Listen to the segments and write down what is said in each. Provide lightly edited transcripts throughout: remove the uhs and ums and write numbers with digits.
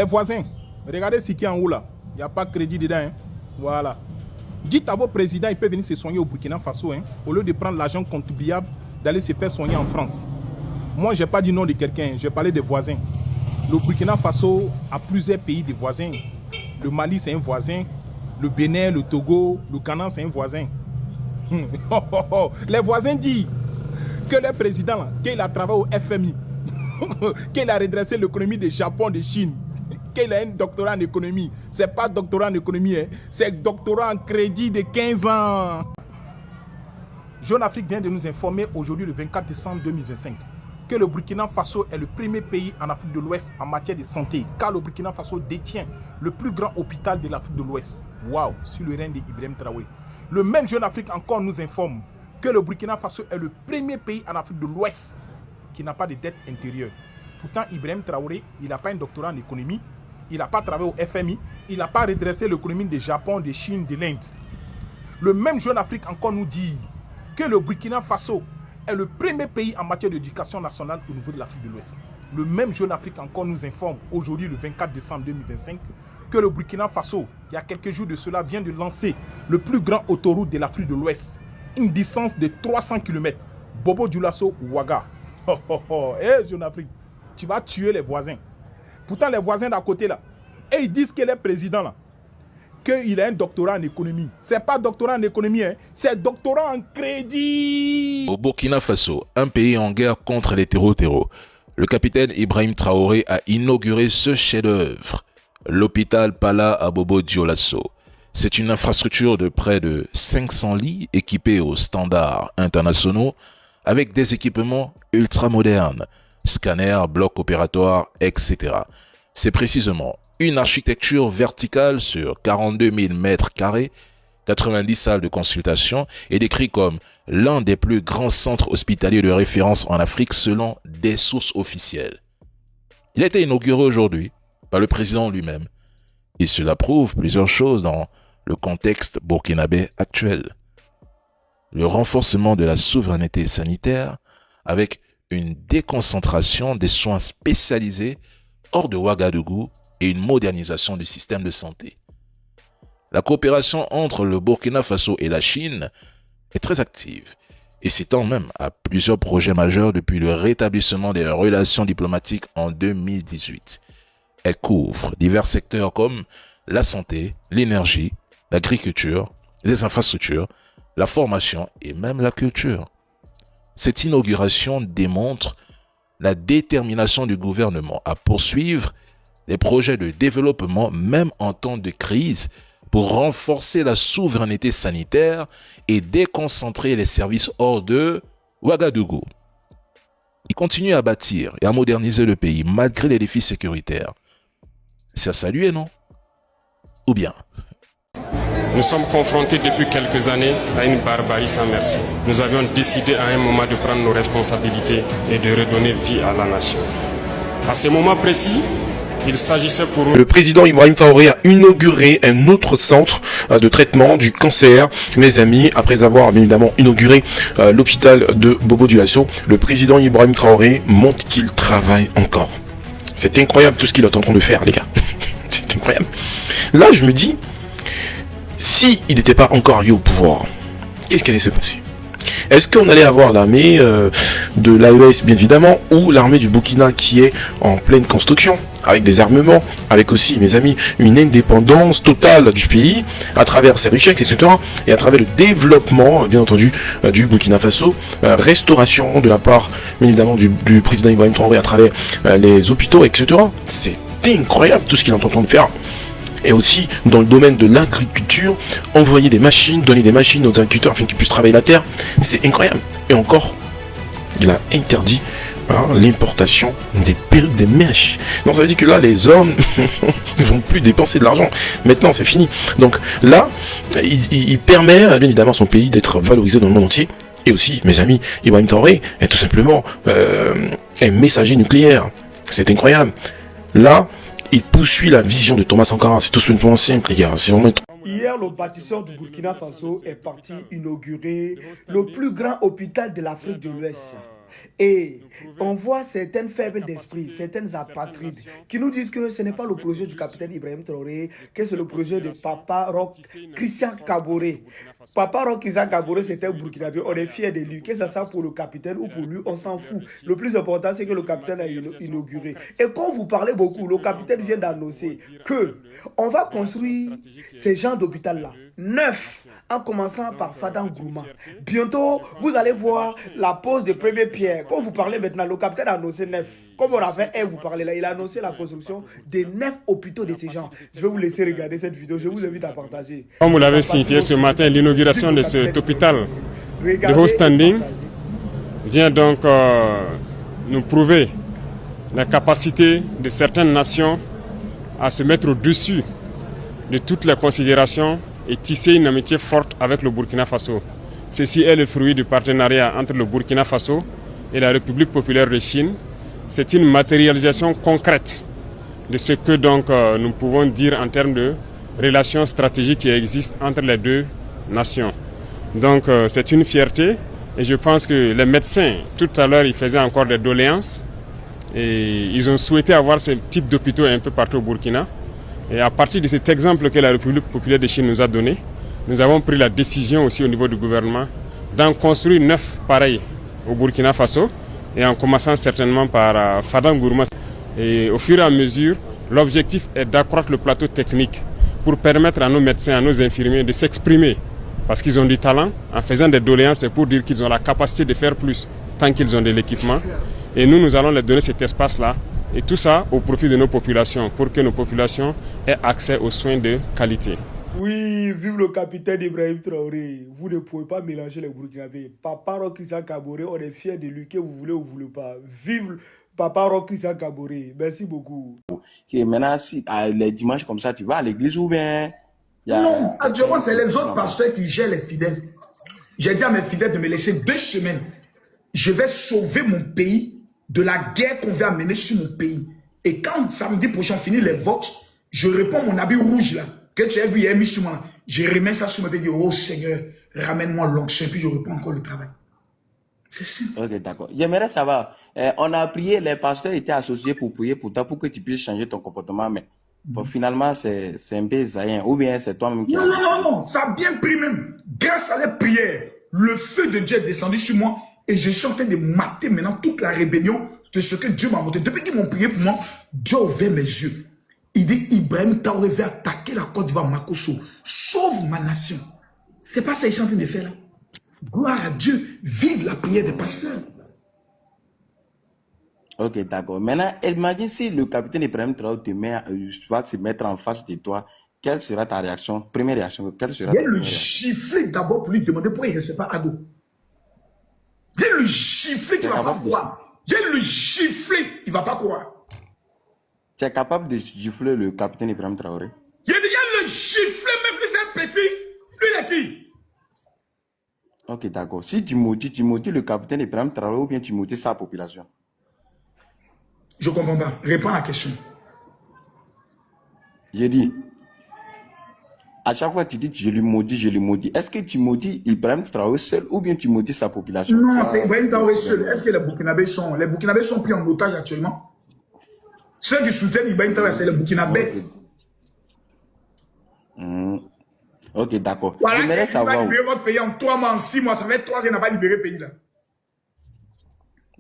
Les voisins, regardez ce qui est en haut là. Il n'y a pas de crédit dedans. Hein. Voilà. Dites à vos présidents, ils peuvent venir se soigner au Burkina Faso, hein, au lieu de prendre l'argent contribuable d'aller se faire soigner en France. Moi, je n'ai pas dit non de quelqu'un, j'ai parlé des voisins. Le Burkina Faso a plusieurs pays de voisins. Le Mali, c'est un voisin. Le Bénin, le Togo, le Ghana, c'est un voisin. Les voisins disent que le président, qu'il a travaillé au FMI, qu'il a redressé l'économie du Japon, de Chine, qu'il a un doctorat en économie. Ce n'est pas doctorat en économie, hein. C'est doctorat en crédit de 15 ans. Jeune Afrique vient de nous informer aujourd'hui, le 24 décembre 2025, que le Burkina Faso est le premier pays en Afrique de l'Ouest en matière de santé, car le Burkina Faso détient le plus grand hôpital de l'Afrique de l'Ouest. Waouh, sur le règne d'Ibrahim Traoré. Le même Jeune Afrique encore nous informe que le Burkina Faso est le premier pays en Afrique de l'Ouest qui n'a pas de dette intérieure. Pourtant, Ibrahim Traoré, il n'a pas un doctorat en économie, il n'a pas travaillé au FMI, il n'a pas redressé l'économie du Japon, de Chine, de l'Inde. Le même Jeune Afrique encore nous dit que le Burkina Faso est le premier pays en matière d'éducation nationale au niveau de l'Afrique de l'Ouest. Le même Jeune Afrique encore nous informe aujourd'hui, le 24 décembre 2025, que le Burkina Faso, il y a quelques jours de cela, vient de lancer le plus grand autoroute de l'Afrique de l'Ouest. Une distance de 300 km. Bobo Dioulasso Ouaga. Eh, Jeune Afrique, tu vas tuer les voisins. Pourtant, les voisins d'à côté là, et ils disent qu'il est président là, qu'il a un doctorat en économie. C'est pas doctorat en économie, hein, c'est doctorat en crédit. Au Burkina Faso, un pays en guerre contre les terreaux, le capitaine Ibrahim Traoré a inauguré ce chef-d'œuvre, l'hôpital Pala à Bobo Dioulasso. C'est une infrastructure de près de 500 lits équipée aux standards internationaux avec des équipements ultra-modernes, scanners, blocs opératoires, etc. C'est précisément une architecture verticale sur 42 000 mètres carrés, 90 salles de consultation et décrit comme l'un des plus grands centres hospitaliers de référence en Afrique selon des sources officielles. Il a été inauguré aujourd'hui par le président lui-même et cela prouve plusieurs choses dans le contexte burkinabé actuel. Le renforcement de la souveraineté sanitaire avec une déconcentration des soins spécialisés hors de Ouagadougou et une modernisation du système de santé. La coopération entre le Burkina Faso et la Chine est très active et s'étend même à plusieurs projets majeurs depuis le rétablissement des relations diplomatiques en 2018. Elle couvre divers secteurs comme la santé, l'énergie, l'agriculture, les infrastructures, la formation et même la culture. Cette inauguration démontre la détermination du gouvernement à poursuivre les projets de développement même en temps de crise pour renforcer la souveraineté sanitaire et déconcentrer les services hors de Ouagadougou. Il continue à bâtir et à moderniser le pays malgré les défis sécuritaires. C'est à saluer, non? Ou bien? Nous sommes confrontés depuis quelques années à une barbarie sans merci. Nous avions décidé à un moment de prendre nos responsabilités et de redonner vie à la nation. À ce moment précis, il s'agissait pour nous... Le président Ibrahim Traoré a inauguré un autre centre de traitement du cancer. Mes amis, après avoir bien évidemment inauguré l'hôpital de Bobo Dioulasso, le président Ibrahim Traoré montre qu'il travaille encore. C'est incroyable tout ce qu'il est en train de faire, les gars. C'est incroyable. Là, je me dis, si il n'était pas encore arrivé au pouvoir, qu'est-ce qui allait se passer? Est-ce qu'on allait avoir l'armée de l'AES, bien évidemment, ou l'armée du Burkina qui est en pleine construction, avec des armements, avec aussi, mes amis, une indépendance totale du pays, à travers ses richesses, etc., et à travers le développement, bien entendu, du Burkina Faso, restauration de la part, bien évidemment, du président Ibrahim Traoré à travers les hôpitaux, etc. C'est incroyable tout ce qu'il est en train de faire. Et aussi dans le domaine de l'agriculture, envoyer des machines, donner des machines aux agriculteurs afin qu'ils puissent travailler la terre, c'est incroyable. Et encore, il a interdit l'importation des perruques, des mèches. Donc ça veut dire que là, les hommes ne vont plus dépenser de l'argent. Maintenant, c'est fini. Donc là, il permet bien évidemment à son pays d'être valorisé dans le monde entier. Et aussi, mes amis, Ibrahim Traoré est tout simplement un messager nucléaire. C'est incroyable. Là, il poursuit la vision de Thomas Sankara. C'est tout simplement simple, les gars. C'est vraiment... Hier, le bâtisseur du Burkina Faso est parti inaugurer le plus grand hôpital de l'Afrique de l'Ouest. Et on voit certaines faibles d'esprit, certaines apatrides qui nous disent que ce n'est pas le projet du capitaine Ibrahim Traoré, que c'est le projet de Papa Roch Christian Kaboré. Papa Roch Christian Kaboré, c'était un Burkinabé, on est fiers de lui. Que ça soit pour le capitaine ou pour lui, on s'en fout. Le plus important, c'est que le capitaine a inauguré. Et quand vous parlez beaucoup, le capitaine vient d'annoncer que on va construire ces genres d'hôpital-là, 9, en commençant par Fadam Gourma. Bientôt, vous allez voir la pose de première pierre. Quand vous parlez maintenant, le capitaine a annoncé 9. Comme on a fait, vous parlez là, il a annoncé la construction de 9 hôpitaux de ces gens. Je vais vous laisser regarder cette vidéo, je vous invite à partager. Comme vous l'avez signifié ce matin, l'inauguration de cet hôpital de haut standing vient donc nous prouver la capacité de certaines nations à se mettre au-dessus de toutes les considérations et tisser une amitié forte avec le Burkina Faso. Ceci est le fruit du partenariat entre le Burkina Faso et la République populaire de Chine. C'est une matérialisation concrète de ce que donc nous pouvons dire en termes de relations stratégiques qui existent entre les deux nations. Donc c'est une fierté et je pense que les médecins, tout à l'heure, ils faisaient encore des doléances et ils ont souhaité avoir ce type d'hôpitaux un peu partout au Burkina. Et à partir de cet exemple que la République populaire de Chine nous a donné, nous avons pris la décision aussi au niveau du gouvernement d'en construire 9 pareils au Burkina Faso et en commençant certainement par Fadam Gourma. Et au fur et à mesure, l'objectif est d'accroître le plateau technique pour permettre à nos médecins, à nos infirmiers de s'exprimer parce qu'ils ont du talent. En faisant des doléances, c'est pour dire qu'ils ont la capacité de faire plus tant qu'ils ont de l'équipement. Et nous allons leur donner cet espace-là. Et tout ça au profit de nos populations, pour que nos populations aient accès aux soins de qualité. Oui, vive le capitaine Ibrahim Traoré. Vous ne pouvez pas mélanger les Burkinabés. Papa Roch Christian Kaboré, on est fiers de lui, que vous voulez ou vous ne voulez pas. Vive Papa Roch Christian Kaboré. Merci beaucoup. Et maintenant, si les dimanches comme ça, tu vas à l'église ou bien... Non, actuellement, c'est les autres pasteurs qui gèrent les fidèles. J'ai dit à mes fidèles de me laisser 2 semaines. Je vais sauver mon pays de la guerre qu'on va mener sur mon pays. Et quand samedi prochain on finit les votes, je réponds mon habit rouge là, que tu as vu hier mis sur moi. Je remets ça sur mon pays et dis, oh Seigneur, ramène-moi l'onction, puis je reprends encore le travail. C'est simple. Ok, d'accord. J'aimerais savoir, on a prié, les pasteurs étaient associés pour prier pour toi, pour que tu puisses changer ton comportement, mais bon, finalement, c'est un peu zaïen, ou bien c'est toi-même qui... Non, ça a bien pris même. Grâce à les prières, le feu de Dieu est descendu sur moi. Et je suis en train de mater maintenant toute la rébellion de ce que Dieu m'a montré. Depuis qu'ils m'ont prié pour moi, Dieu a ouvert mes yeux. Il dit, Ibrahim Traoré va attaquer la Côte d'Ivoire, Makosso. Sauve ma nation. C'est pas ça qu'ils sont en train de faire là. Gloire à Dieu. Vive la prière des pasteurs. Ok, d'accord. Maintenant, imagine si le capitaine Ibrahim Traoré va se mettre en face de toi. Quelle sera ta réaction? Première réaction. Quelle sera ta première réaction? Gifler d'abord pour lui demander pourquoi il ne respecte pas Ado. Il y a le gifler qui ne va pas croire. Il y a le gifler qui ne va pas croire. Tu es capable de gifler le capitaine Ibrahim Traoré? Il y a le gifler, même si c'est un petit. Lui, il est qui? Ok, d'accord. Si tu maudis le capitaine Ibrahim Traoré ou bien tu maudis sa population? Je ne comprends pas. Réponds à la question. J'ai dit, à chaque fois tu dis je le maudis. Est-ce que tu maudis Ibrahim Traoré seul ou bien tu maudis sa population? Non, c'est Ibrahim Traoré seul. Est-ce que les Burkinabés sont pris en otage actuellement? Ceux qui soutiennent Ibrahim Traoré, c'est les Burkinabés. Ok, d'accord. Voilà, j'aimerais savoir. Libérer votre pays en 3 mois, en 6 mois, ça fait 3 ans qu'il n'a pas libéré le pays là.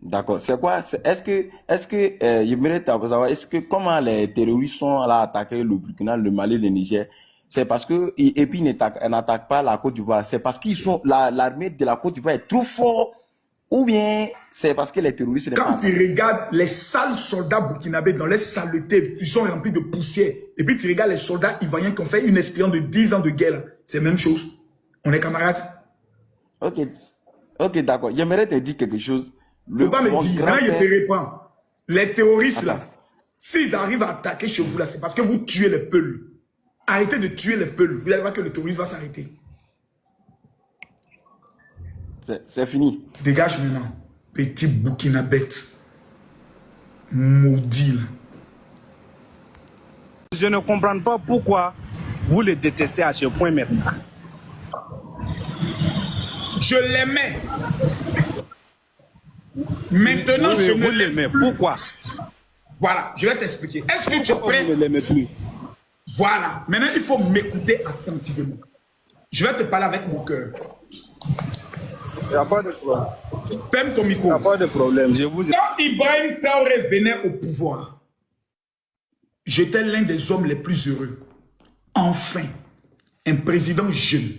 D'accord. C'est quoi? Est-ce que j'aimerais savoir, comment les terroristes sont là attaquer le Burkina, le Mali, le Niger? C'est parce que, et puis ils n'attaquent pas la Côte d'Ivoire. C'est parce qu'ils sont, l'armée de la Côte d'Ivoire est trop fort. Ou bien, c'est parce que les terroristes... Quand tu regardes les sales soldats burkinabés dans les saletés, ils sont remplis de poussière. Et puis tu regardes les soldats ivoiriens qui ont fait une expérience de 10 ans de guerre. C'est la même chose. On est camarades. Ok, d'accord. J'aimerais te dire quelque chose. Faut pas me dire, là, je te réponds. Les terroristes, là, s'ils arrivent à attaquer chez vous, là, c'est parce que vous tuez les peuls. Arrêtez de tuer les peuls. Vous allez voir que le terrorisme va s'arrêter. C'est fini. Dégage maintenant. Petit Burkinabé. Maudit, là. Je ne comprends pas pourquoi vous le détestez à ce point maintenant. Je l'aimais. Maintenant, Oui, je vous ne l'aimez. l'aime plus. Pourquoi? Voilà, je vais t'expliquer. Est-ce que tu es Pourquoi prêt? vous ne l'aimez plus? Voilà. Maintenant, il faut m'écouter attentivement. Je vais te parler avec mon cœur. Il n'y a pas de problème. Ferme ton Il n'y micro. a pas de problème. Je vous Quand Ibrahim Traoré venait au pouvoir, j'étais l'un des hommes les plus heureux. Enfin, un président jeune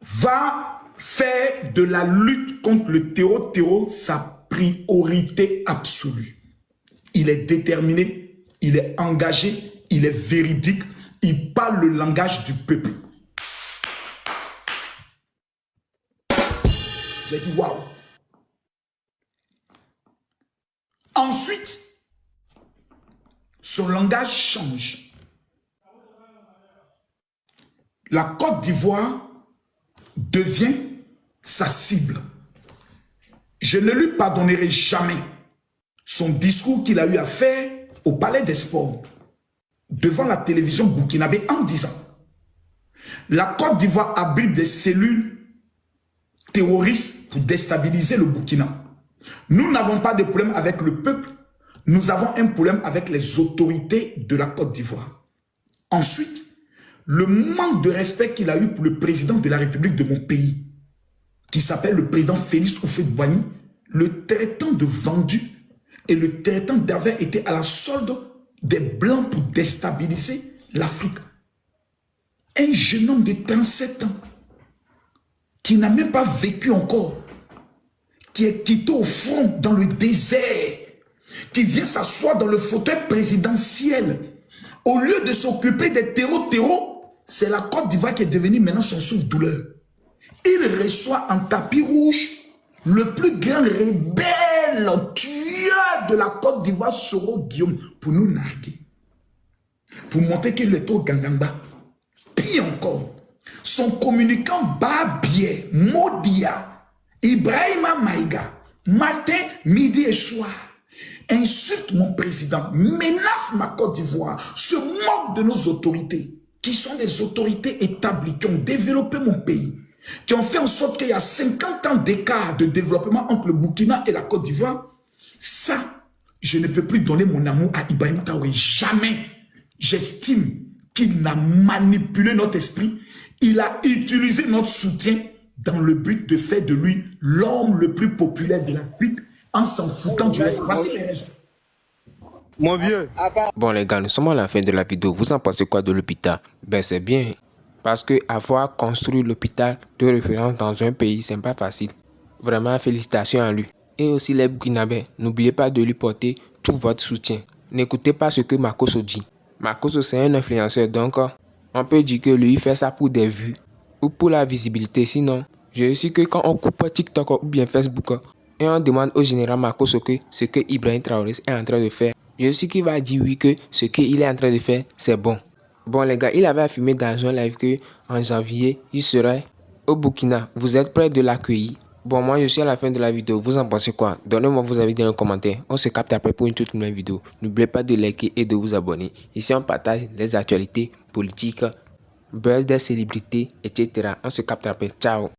va faire de la lutte contre le terreau sa priorité absolue. Il est déterminé, il est engagé, il est véridique, il parle le langage du peuple. J'ai dit waouh. Ensuite, son langage change. La Côte d'Ivoire devient sa cible. Je ne lui pardonnerai jamais son discours qu'il a eu à faire au Palais des Sports devant la télévision burkinabé en disant la Côte d'Ivoire abrite des cellules terroristes pour déstabiliser le Burkina. Nous n'avons pas de problème avec le peuple, nous avons un problème avec les autorités de la Côte d'Ivoire. Ensuite, le manque de respect qu'il a eu pour le président de la République de mon pays, qui s'appelle le président Félix Houphouët-Boigny, le traitant de vendu et le traitant d'avoir été à la solde des Blancs pour déstabiliser l'Afrique. Un jeune homme de 37 ans qui n'a même pas vécu encore, qui est quitté au front dans le désert, qui vient s'asseoir dans le fauteuil présidentiel. Au lieu de s'occuper des terreaux, c'est la Côte d'Ivoire qui est devenue maintenant son souffle-douleur. Il reçoit en tapis rouge le plus grand rebelle, tueur de la Côte d'Ivoire, Soro Guillaume, pour nous narguer. Pour montrer qu'il est au Gangamba. Pire encore, son communicant Babier, Modia, Ibrahima Maïga, matin, midi et soir, insulte mon président, menace ma Côte d'Ivoire, se moque de nos autorités, qui sont des autorités établies, qui ont développé mon pays, qui ont fait en sorte qu'il y a 50 ans d'écart de développement entre le Burkina et la Côte d'Ivoire. Ça, je ne peux plus donner mon amour à Ibrahim Traoré. Jamais. J'estime qu'il n'a manipulé notre esprit. Il a utilisé notre soutien dans le but de faire de lui l'homme le plus populaire de l'Afrique en s'en foutant du reste. Voici les raisons. Mon vieux. Bon les gars, nous sommes à la fin de la vidéo. Vous en pensez quoi de l'hôpital? Ben c'est bien. Parce que avoir construit l'hôpital de référence dans un pays, c'est pas facile. Vraiment, félicitations à lui. Et aussi les Burkinabés, n'oubliez pas de lui porter tout votre soutien. N'écoutez pas ce que Makosso dit. Makosso c'est un influenceur, donc on peut dire que lui fait ça pour des vues ou pour la visibilité. Sinon, je sais que quand on coupe TikTok ou bien Facebook et on demande au général Makosso que ce que Ibrahim Traoré est en train de faire, je sais qu'il va dire oui que ce qu'il est en train de faire, c'est bon. Bon les gars, il avait affirmé dans un live que en janvier, il serait au Burkina. Vous êtes prêts de l'accueillir? Bon, moi je suis à la fin de la vidéo. Vous en pensez quoi? Donnez-moi vos avis dans les commentaires. On se capte après pour une toute nouvelle vidéo. N'oubliez pas de liker et de vous abonner. Ici on partage les actualités politiques, buzz des célébrités, etc. On se capte après. Ciao.